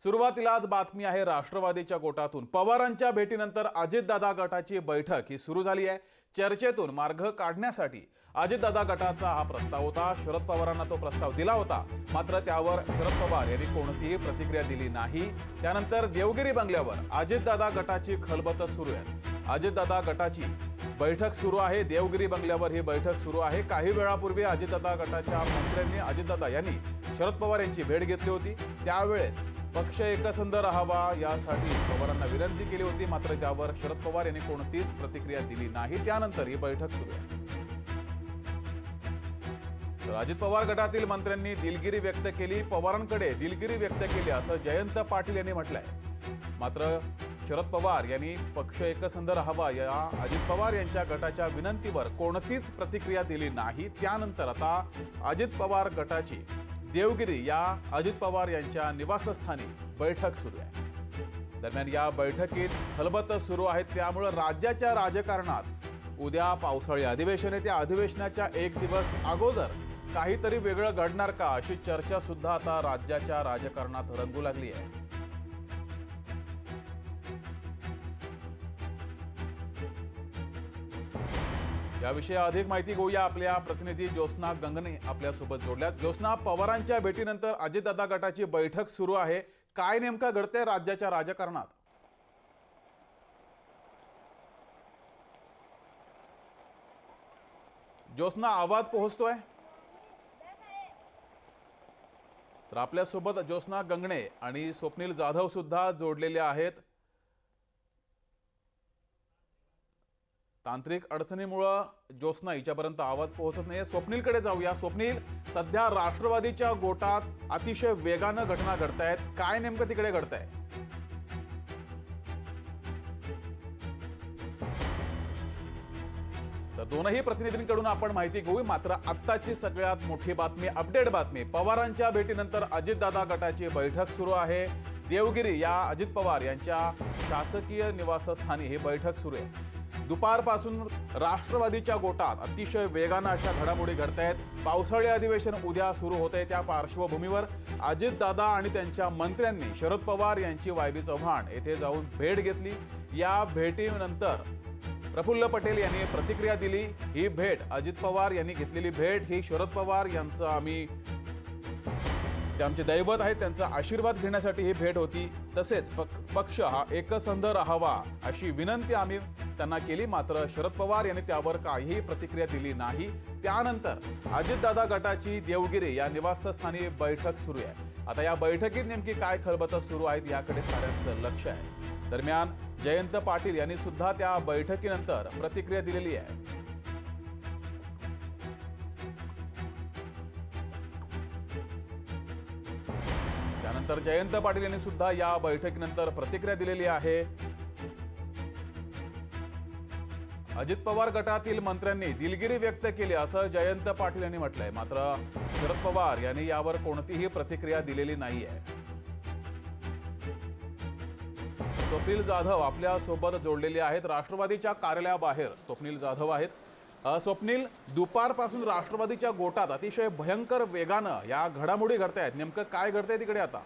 सुरुवातीलाच बातमी आहे राष्ट्रवादीच्या गोटातून। पवारांच्या भेटीनंतर अजितदादा गटाची बैठक ही सुरू झाली आहे। चर्चेतून मार्ग काढण्यासाठी अजितदादा गटाचा हा प्रस्ताव होता। शरद पवारांना तो प्रस्ताव दिला होता, मात्र त्यावर शरद पवार यांनी कोणतीही प्रतिक्रिया दिली नाही। त्यानंतर देवगिरी बंगल्यावर अजितदादा गटाची खलबत सुरू आहे। अजितदादा गटाची बैठक सुरू आहे। देवगिरी बंगल्यावर ही बैठक सुरू आहे। काही वेळापूर्वी अजितदादा गटाच्या मंत्र्यांनी अजितदादा यांनी शरद पवार यांची भेट घेतली होती। त्यावेळेस पक्ष एकसंध राहावा यासाठी पवारांना विनंती केली होती, मात्र त्यावर शरद पवार यांनी कोणतीच प्रतिक्रिया दिली नाही। त्यानंतर ही बैठक सुरू आहे। तर अजित पवार गटातील मंत्र्यांनी दिलगिरी व्यक्त केली, पवारांकडे दिलगिरी व्यक्त केली असं जयंत पाटील यांनी म्हटलंय। मात्र शरद पवार यांनी पक्ष एकसंध राहावा या अजित पवार यांच्या गटाच्या विनंतीवर कोणतीच प्रतिक्रिया दिली नाही। त्यानंतर आता अजित पवार गटाची देवगिरी या अजित पवार यांच्या निवासस्थानी बैठक सुरू आहे। दरम्यान या बैठकीत खलबत सुरू आहे, त्यामुळे राज्याच्या राजकारणात उद्या पावसाळी अधिवेशन आहे। त्या अधिवेशनाच्या एक दिवस अगोदर काहीतरी वेगळं घडणार का अशी चर्चा सुद्धा आता राज्याच्या राजकारणात रंगू लागली आहे। याविषयी अधिक माहिती घेऊया, आपल्या प्रतिनिधी ज्योत्स्ना गंगणे आपल्या सोबत जोडल्यात। ज्योत्स्ना, पवारांच्या भेटीनंतर अजितदादा गटाची बैठक सुरू आहे, काय नेमका घडतंय राज्याच्या राजकारणात? ज्योत्स्ना, आवाज पोहोचतोय? तर आपल्या सोबत ज्योत्स्ना गंगणे आणि स्वप्नील जाधव सुद्धा जोडलेले आहेत। तांत्रिक अडचणीमुळे ज्योत्स्ना हिच्यापर्यंत आवाज पोहोचत नाहीये। स्वप्नीलकडे जाऊया। स्वप्नील, सध्या राष्ट्रवादीच्या गोटात अतिशय वेगानं घटना घडतायत, काय नेमकं तिकडे घडतंय? तर दोनही प्रतिनिधींकडून आपण माहिती घेऊ, मात्र आत्ताची सगळ्यात मोठी बातमी, अपडेट बातमी, पवारांच्या भेटीनंतर अजितदादा गटाची बैठक सुरू आहे। देवगिरी या अजित पवार यांच्या शासकीय निवासस्थानी ही बैठक सुरू आहे। दुपारपासून राष्ट्रवादीच्या गोटात अतिशय वेगानं अशा घडामोडी घडतायत। पावसाळी अधिवेशन उद्या सुरू होते, त्या पार्श्वभूमीवर अजितदादा आणि त्यांच्या मंत्र्यांनी शरद पवार यांची वायबी चव्हाण येथे जाऊन भेट घेतली। या भेटीनंतर प्रफुल्ल पटेल यांनी प्रतिक्रिया दिली। ही भेट, अजित पवार यांनी घेतलेली भेट ही शरद पवार यांचं आमचे दैवत आहेत, त्यांचा आशीर्वाद घेण्यासाठी ही भेट होती। तसेच पक्ष हा एकसंध राहावा अशी विनंती आम्ही त्यांना केली, मात्र शरद पवार यांनी त्यावर काहीही प्रतिक्रिया दिली नाही। त्यानंतर अजितदादा गटाची देवगिरी या निवासस्थानी बैठक सुरू आहे। आता या बैठकीत नेमकी काय खलबत सुरू आहेत याकडे साऱ्यांचं लक्ष आहे। दरम्यान जयंत पाटील यांनी सुद्धा त्या बैठकीनंतर प्रतिक्रिया दिलेली आहे। त्यानंतर जयंत पाटील यांनी सुद्धा या बैठकीनंतर प्रतिक्रिया दिलेली आहे। अजित पवार गटातील मंत्र्यांनी दिलगिरी व्यक्त केली असं जयंत पाटील यांनी म्हटलंय, मात्र शरद पवार यांनी यावर कोणतीही प्रतिक्रिया दिलेली नाहीये। स्वप्नील जाधव आपल्या सोबत जोडलेले आहेत, राष्ट्रवादीच्या कार्यालयाबाहेर स्वप्नील जाधव आहेत। स्वप्नील, दुपारपासून राष्ट्रवादीच्या गोटात अतिशय भयंकर वेगानं या घडामोडी घडतायत, नेमकं काय घडतंय तिकडे आता?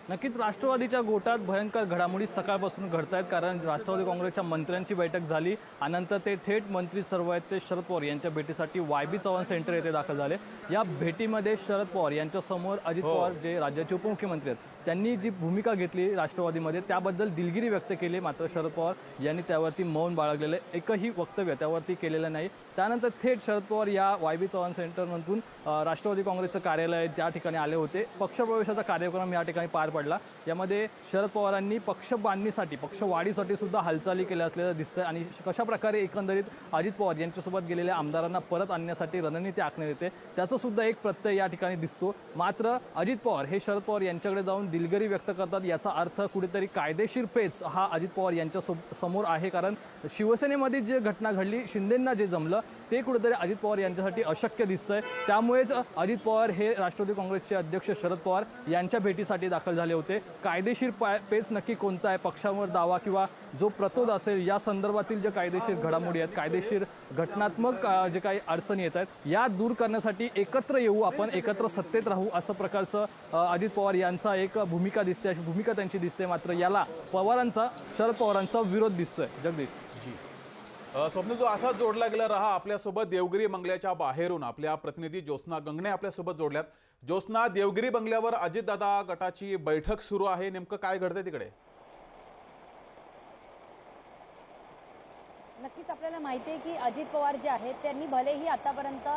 नक्कीच राष्ट्रवादीच्या गोटात भयंकर घडामोडी सकाळपासून घडत आहेत, कारण राष्ट्रवादी काँग्रेसच्या मंत्र्यांची बैठक झाली आणि नंतर ते थेट मंत्री सर्व आहेत ते शरद पवार यांच्या भेटीसाठी वायबी चव्हाण सेंटर येथे दाखल झाले। या भेटीमध्ये शरद पवार यांच्या समोर अजित पवार जे राज्याचे उपमुख्यमंत्री आहेत त्यांनी जी भूमिका घेतली राष्ट्रवादीमध्ये त्याबद्दल दिलगिरी व्यक्त केली, मात्र शरद पवार यांनी त्यावरती मौन बाळगलेले, एकही वक्तव्य त्यावरती केलेलं नाही। त्यानंतर थेट शरद पवार या वायबी चव्हाण सेंटरमधून राष्ट्रवादी काँग्रेसचं कार्यालय त्या ठिकाणी आले होते। पक्षप्रवेशाचा कार्यक्रम या ठिकाणी पार पडला। यामध्ये शरद पवारांनी पक्ष बांधणीसाठी, पक्ष वाढीसाठी सुद्धा हालचाली केल्या असलेलं दिसतंय आणि कशा प्रकारे एकंदरीत अजित पवार यांच्यासोबत गेलेल्या आमदारांना परत आणण्यासाठी रणनीती आखण्यात येते त्याचा सुद्धा एक प्रत्यय या ठिकाणी दिसतो। मात्र अजित पवार हे शरद पवार यांच्याकडे जाऊन दिलगिरी व्यक्त करतात, याचा अर्थ कुठेतरी कायदेशीर पेच हा अजित पवार यांच्या समोर आहे, कारण शिवसेनेमध्ये जे घटना घडली, शिंदेंना जे जमलं ते कुठेतरी अजित पवार यांच्यासाठी अशक्य दिसतंय। त्यामुळेच अजित पवार हे राष्ट्रवादी काँग्रेसचे अध्यक्ष शरद पवार यांच्या भेटीसाठी दाखल झाले होते। कायदेशीर पेच नक्की कोणता आहे, पक्षावर दावा किंवा जो प्रतोद असेल या संदर्भातील जे कायदेशीर घडामोडी आहेत, कायदेशीर घटनात्मक जे काही अडचणी येत आहेत या दूर करण्यासाठी एकत्र येऊ, आपण एकत्र सत्तेत राहू असं प्रकारचं अजित पवार यांचा एक भूमिका दिसते, अशी भूमिका त्यांची दिसते. मात्र याला शरद पवारांचा विरोध दिसतोय. जगदीश जी स्वप्नील, जो असाच जोडला गेला रहा. आपल्यासोबत देवगिरी बंगल्याच्या बाहेरून आपल्या प्रतिनिधी ज्योत्स्ना गंगणे आपल्यासोबत जोडल्यात. ज्योत्स्ना, देवगिरी बंगल्यावर अजितदादा गटाची बैठक सुरू आहे, नेमकं काय घडतंय तिकडे? नक्कीच आपल्याला माहिती आहे की अजित पवार जे आहेत त्यांनी भलेही आतापर्यंत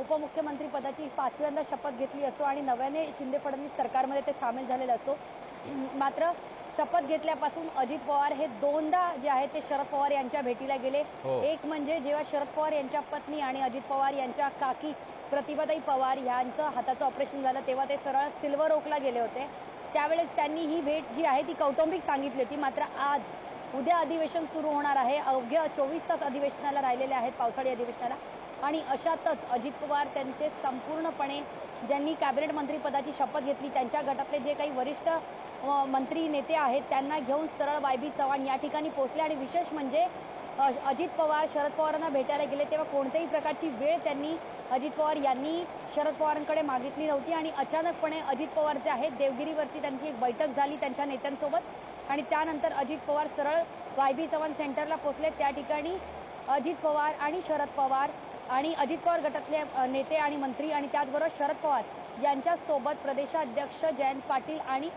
उपमुख्यमंत्री पदाची 5व्यांदा शपथ घेतली असो आणि नव्याने शिंदे फडणवीस सरकारमध्ये ते सामील झालेले असो, मात्र शपथ घेतल्यापासून अजित पवार हे दोनदा जे आहेत ते शरद पवार यांच्या भेटीला गेले. एक म्हणजे जेव्हा शरद पवार यांच्या पत्नी आणि अजित पवार यांच्या काकी प्रतिभाताई पवार यांचं हाताचं ऑपरेशन झालं तेव्हा ते सरळ सिल्वर ओकला गेले होते. त्यावेळेस त्यांनी ही भेट जी आहे ती कौटुंबिक सांगितली होती. मात्र आज उद्या अधिवेशन सुरू होणार आहे. अवघ्या 24 तास अधिवेशनाला राहिलेले आहेत, पावसाळी अधिवेशनाला. आणि अशातच अजित पवार त्यांचे संपूर्णपणे ज्यांनी कॅबिनेट मंत्रीपदाची शपथ घेतली त्यांच्या गटातले जे काही वरिष्ठ मंत्री नेते आहेत त्यांना घेऊन सरळ वाय.बी. चव्हाण या ठिकाणी पोहोचले. आणि विशेष म्हणजे अजित पवार शरद पवारांना भेटायला गेले तेव्हा कोणत्याही प्रकारची वेळ त्यांनी अजित पवार यांनी शरद पवारांकडे मागितली नव्हती. आणि अचानकपणे अजित पवार जे आहेत देवगिरीवरती त्यांची एक बैठक झाली त्यांच्या नेत्यांसोबत आणि त्यानंतर अजित पवार सरळ वाय.बी. चव्हाण सेंटरला पोहोचले. त्या ठिकाणी अजित पवार आणि शरद पवार आणि अजित पवार गटातले नेते आणि मंत्री आणि त्याचबरोबर शरद पवार यांच्यासोबत प्रदेशाध्यक्ष जयंत पाटील आणि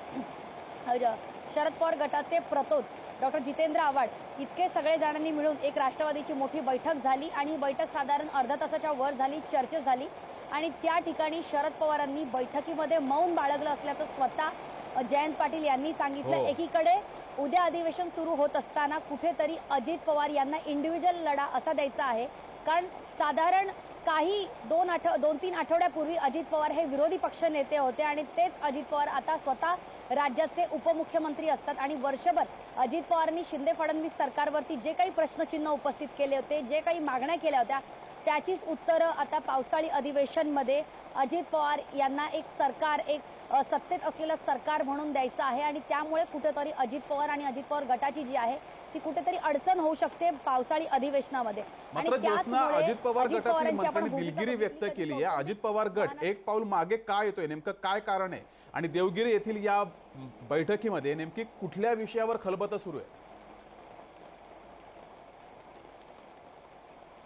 शरद पवार गटाचे प्रतोद डॉक्टर जितेंद्र आव्हाड इतके सगळे जणांनी मिळून एक राष्ट्रवादीची मोठी बैठक झाली. आणि ही बैठक साधारण अर्धा तासाच्या वर झाली, चर्चा झाली. आणि त्या ठिकाणी शरद पवारांनी बैठकीमध्ये मौन बाळगलं असल्याचं स्वतः जयंत पाटील यांनी सांगितलं. एकीकडे उद्या अधिवेशन सुरू होत असताना कुठेतरी अजित पवार यांना इंडिव्हिज्युअल लढा असा द्यायचा आहे. कारण साधारण काही 2-3 आठवड्यापूर्वी अजित पवार हे विरोधी पक्ष नेते होते आणि तेच अजित पवार आता स्वतः राज्याचे उपमुख्यमंत्री असतात. आणि वर्षभर अजित पवारांनी शिंदे फडणवीस सरकारवरती जे काही प्रश्नचिन्ह उपस्थित केले होते, जे काही मागण्या केल्या होत्या त्याचीच उत्तरं आता पावसाळी अधिवेशनमध्ये अजित पवार यांना एक सरकार, एक सत्तेत असलेलं सरकार म्हणून द्यायचं आहे. आणि त्यामुळे कुठेतरी अजित पवार आणि अजित पवार गटाची जी आहे ती कुठेतरी अडचण होऊ शकते पावसाळी अधिवेशनामध्ये. मात्र ज्योत्स्ना, अजित पवार गटातील मंत्र्यांनी दिलगिरी व्यक्त केली आहे. अजित पवार गट एक पाऊल मागे का येतोय, नेमकं काय कारण आहे? आणि देवगिरी येथील या बैठकीमध्ये नेमकी कुठल्या विषयावर खलबतं सुरू आहे?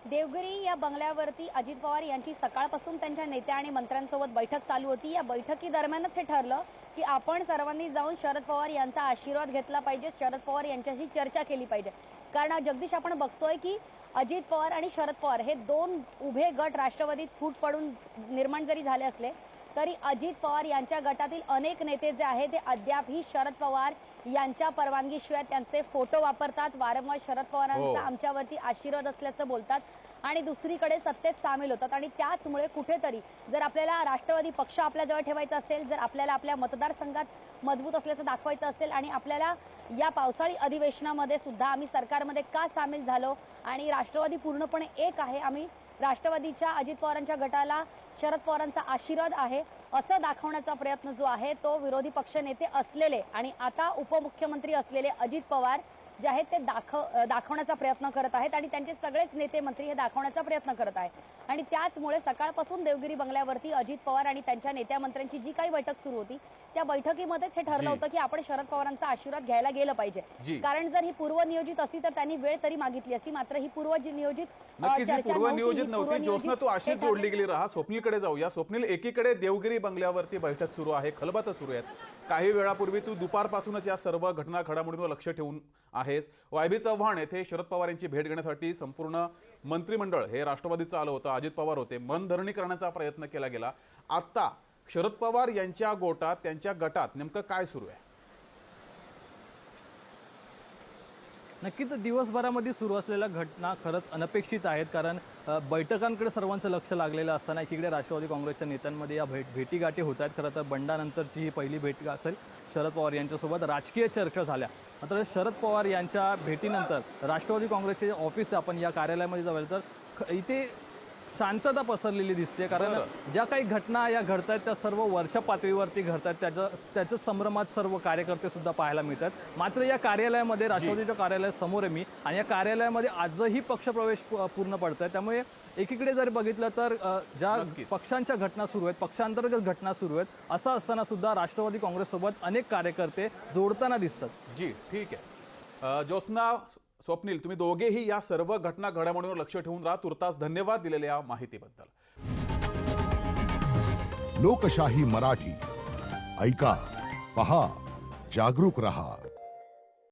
देवगिरी या बंगल्यावरती अजित पवार यांची सकाळपासून त्यांच्या नेत्या आणि मंत्र्यांसोबत बैठक चालू होती. या बैठकी दरम्यानच हे ठरलं की आपण सर्वांनी जाऊन शरद पवार यांचा आशीर्वाद घेतला पाहिजे, शरद पवार यांच्याशी चर्चा केली पाहिजे. कारण जगदीश आपण बघतोय की अजित पवार आणि शरद पवार हे दोन उभे गट राष्ट्रवादीत फूट पडून निर्माण जरी झाले असले तरी अजित पवार यांच्या गटातील अनेक नेते जे आहेत ते अद्यापही शरद पवार यांच्या परवानगीशिवाय त्यांचे फोटो वापरतात, वारंवार शरद पवारांचा आमच्यावरती आशीर्वाद असल्याचं बोलतात आणि दुसरीकडे सत्तेत सामील होतात. आणि त्याचमुळे कुठेतरी जर आपल्याला राष्ट्रवादी पक्ष आपल्याजवळ ठेवायचा असेल, जर आपल्याला आपल्या मतदारसंघात मजबूत असल्याचं दाखवायचं असेल आणि आपल्याला या पावसाळी अधिवेशनामध्ये सुद्धा आम्ही सरकारमध्ये का सामील झालो आणि राष्ट्रवादी पूर्णपणे एक आहे, आम्ही राष्ट्रवादीच्या अजित पवारांच्या गटाला शरद पवारांचा आशीर्वाद आहे असं दाखवण्याचा प्रयत्न जो आहे तो विरोधी पक्ष नेते असलेले आणि आता उपमुख्यमंत्री असलेले अजित पवार जे आहेत ते दाखवण्याचा प्रयत्न करत आहेत आणि त्यांचे सगळेच नेते मंत्री हे दाखवण्याचा प्रयत्न करत आहेत. आणि त्याचमुळे सकाळपासून देवगिरी बंगल्यावरती अजित पवार आणि त्यांच्या नेत्या मंत्र्यांची जी काही बैठक सुरू होती त्या बैठकीमध्येच हे ठरलं होतं की आपण शरद पवारांचा आशीर्वाद घ्यायला गेलं पाहिजे. कारण जर ही पूर्वनियोजित असती तर त्यांनी वेळ तरी मागितली असती, मात्र ही पूर्वनियोजित नव्हती. ज्योत्स्ना, तू अशीच जोडली गेली राहा. स्वप्नीलकडे जाऊया. स्वप्नील, एकीकडे देवगिरी बंगल्यावरती बैठक सुरू आहे, खलबतं सुरू आहेत. काही वेळापूर्वी तू दुपारपासूनच या सर्व घटना घडामोडींवर लक्ष ठेवून आहेस. वाय.बी. चव्हाण येथे शरद पवार यांची भेट घेण्यासाठी संपूर्ण मंत्रिमंडळ हे राष्ट्रवादीचं आलं होतं. अजित पवार होते. मनधरणी करण्याचा प्रयत्न केला गेला. आता शरद पवार यांच्या गोटात, त्यांच्या गटात नेमकं काय सुरू आहे? नक्कीच दिवसभरामध्ये सुरू असलेल्या घटना खरंच अनपेक्षित आहेत. कारण बैठकांकडे सर्वांचं लक्ष लागलेलं असताना एकीकडे राष्ट्रवादी काँग्रेसच्या नेत्यांमध्ये या भेटीगाठी होत आहेत. खरं तर बंडानंतरची ही पहिली भेट असेल शरद पवार यांच्यासोबत. राजकीय चर्चा झाल्या. मात्र शरद पवार यांच्या भेटीनंतर राष्ट्रवादी काँग्रेसचे ऑफिस आपण या कार्यालयामध्ये जाऊया तर इथे शांतता पसरलेली दिसते, कारण ज्या काही घटना या घडत आहेत त्या सर्व वरच्या पातळीवरती घडत आहेत. त्याच्या संभ्रमात सर्व कार्यकर्ते सुद्धा पाहायला मिळतात. मात्र या कार्यालयामध्ये, राष्ट्रवादीच्या कार्यालयासमोर आहे मी, आणि या कार्यालयामध्ये आजही पक्षप्रवेश पूर्ण पडत आहे. त्यामुळे एकीकडे जर बघितलं तर ज्या पक्षांच्या घटना सुरू आहेत, पक्षांतर्गत घटना सुरू आहेत, असं असताना सुद्धा राष्ट्रवादी काँग्रेससोबत अनेक कार्यकर्ते जोडताना दिसतात. जी ठीक आहे. ज्योत्स्ना, स्वप्नील, तुम्ही दोघेही या सर्व घटना घडामोडींवर लक्ष ठेवून राहा. तुर्तास धन्यवाद दिलेल्या माहितीबद्दल. लोकशाही मराठी ऐका, पहा, जागरूक रहा.